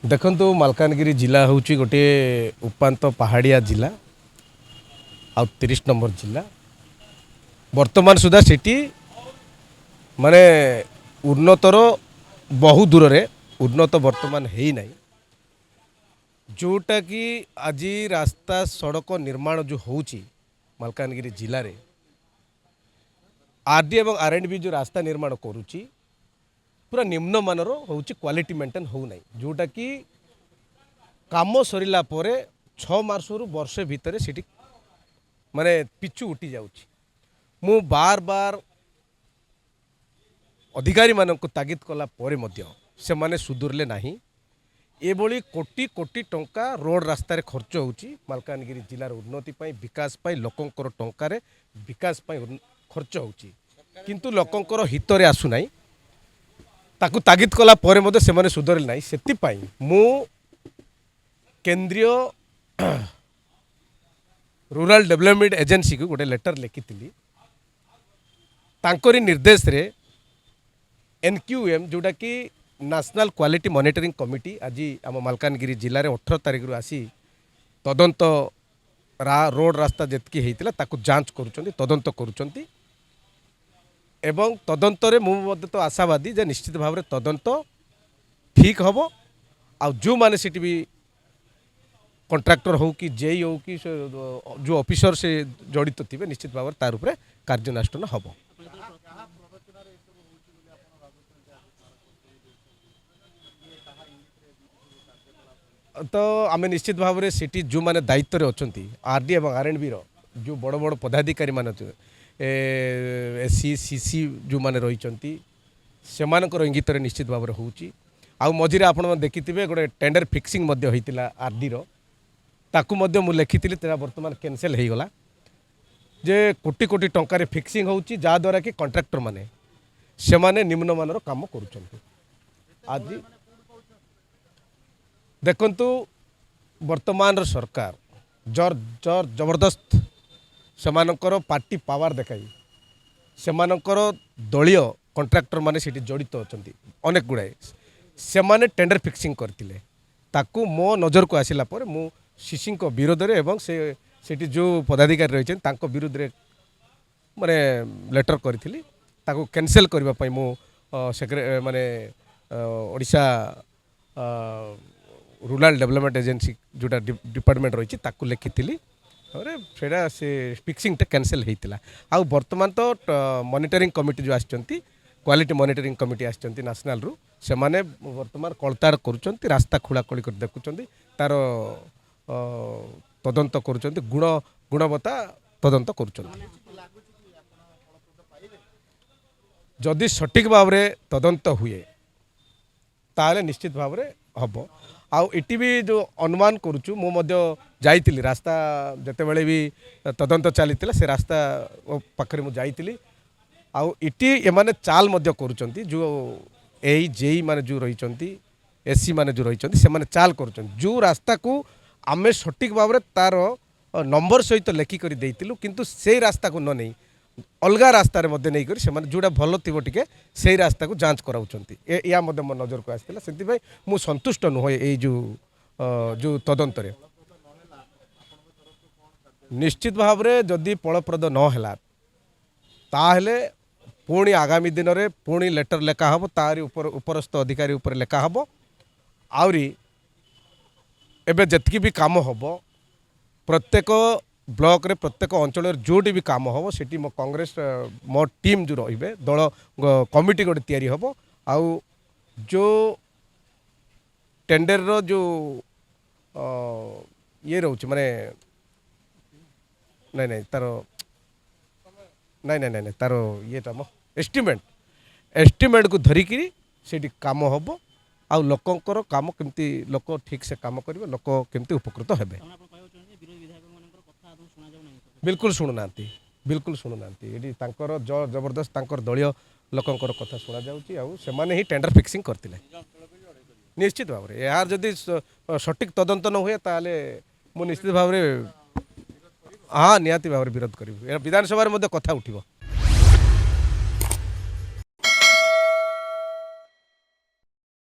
देखु मालकानगिरी जिला हूँ गोटे उपात पहाड़िया जिला आ 30 नंबर जिला वर्तमान सुधा सिटी माने उन्नतर बहु दूर रे उन्नत वर्तमान है ना जोटा कि आज रास्ता सड़क निर्माण जो होची मालकानगिरी जिले में आरडी एवं आरएंडबी जो रास्ता निर्माण करुच्ची पूरा निम्न मानर होची क्वालिटी मेंटेन हो ना जोटा कि काम सरला 6 मासरू वर्षे भितर सीटी माने पिचु उठी जाउची मु बार बार अधिकारी मानक तागिद कला परे मध्य से माने सुधुरले नाही एभली कोटी कोटी टंका रोड रास्तार खर्च होची मालकानगिरी जिलार उन्नति पाई विकास पाई लोकंकर टंकार विकास पाई खर्च होची किंतु लोकंकर हितरे आसु नाही ताकु तागिद कला परे मध्य से माने सुधरले नाही सेति पाई मु केंद्रीय रूरल डेवलपमेंट एजेंसी को गोटे लेटर लिखी तांकरी निर्देश रे एनक्यूएम जोटा कि नेशनल क्वालिटी मॉनिटरिंग कमिटी आज आम मालकानगिरी जिले में 18 तारिख रु आसी तदंत रोड रास्ता जितकी होता ताकू जांच करुँच तदंत करुँच एवं तदंतर मुझे तो आशावादी जे निश्चित भाव में तदंत ठीक हम आ जो मैंने सीटी भी कंट्राक्टर हो कि जेई हो कि जो ऑफिसर से जड़ित थे निश्चित भाव तार उपरे कार्यानुष्ठान हम तो आम निश्चित भाव में सिटी जो मैंने दायित्व अच्छा आरडी और आरएंडबी जो बड़ बड़ पदाधिकारी मान एससी सीसी जो मैंने रही से इंगित निश्चित भाव में होची मझे आप देखिथे गोटे टेंडर फिक्सिंग होता आरडी ताकू मु लिखी बर्तमान कैंसल हो गला जे कोटी कोटी टंकार फिक्सिंग होची जहाद्वारा कि कंट्राक्टर माने से माने निम्न मानर काम करुँच आज देखंतु वर्तमान सरकार जर जर जबरदस्त सेमानकर पार्टी पावर देखाई सेमानकर दलीय कंट्राक्टर माने सिटी जड़ित अच्छा अनेक गुड़ाए से माने टेंडर फिक्सिंग करथिले ताकू मो नजर को आसिला पर मु सीसी विरोध रे एवं से जो पदाधिकारी रही तांको विरुद्ध रे माने लेटर करी ताकू कैंसिल करबा पई मु माने ओडिशा रूरल डेवलपमेंट एजेंसी जोटा डिपार्टमेंट रही ताकू लिखी सेटा से फिक्सिंग कैंसिल होता आ बर्तमान तो मॉनिटरिंग कमिटी जो आछंती क्वालिटी मॉनिटरिंग कमिटी आछंती नेशनल रु से माने वर्तमान कलताड़ करुँच रास्ता खोलाखोली कर देखुं तार तदंत करुँच गुणवत्ता तदंत करुँच जदि सठिक भाव में तदंत हुए ताले निश्चित भाव में हम आटी भी जो अनुमान करुचु मुझे रास्ता जिते बड़े भी तदंत चली से रास्ता पाखे मुझे आटी एमाने चाल करुँच जो ए जेई माने जो रही एससी माने जो रही से माने चाल करुँच जो रास्ता को आमे सठिक भाव में तार नंबर सहित लेखिक देलु किंतु से रास्ता को न नहीं अलग रास्ता नहीं करी से जोड़ा भल थी टे से रास्ता को जांच कराउछंती या मो नजर को आसाला से मु संतुष्ट नुहे ये जो तदंत निश्चित भाव में जदि फलप्रद नहला ताहले पुणी आगामी दिन में पुणी लेटर लेखा हम तारी उपरस्थ अधिकारी उपर लेखा हम आउरी एबे जतकी भी काम हम प्रत्येक ब्लॉक रे प्रत्येक अंचल जोटी भी काम हम सेठी मो कांग्रेस मो टीम जो रे दल कमिटी गोटे तैयारी हम आउ जो टेंडर रो जो ये रोच माने नहीं नहीं तार नहीं नहीं नहीं तार ये एस्टिमेट को धरिकी सेठी काम हम आउ लोकंकर काम केमती लोक ठीक से काम करेंगे लोक केमती उपकृत हेबे बिल्कुल शुणुना बिल्कुल शुणुना ये जबरदस्त दलीय लोकंकर कथा शुणा जाऊँगी ही टेंडर फिक्सिंग करते निश्चित भाव में यार जदि सठिक तदंत न हुए ताले मु निश्चित भाव में हाँ निहाती भाव में विरोध करी विधानसभा कथा उठिबो।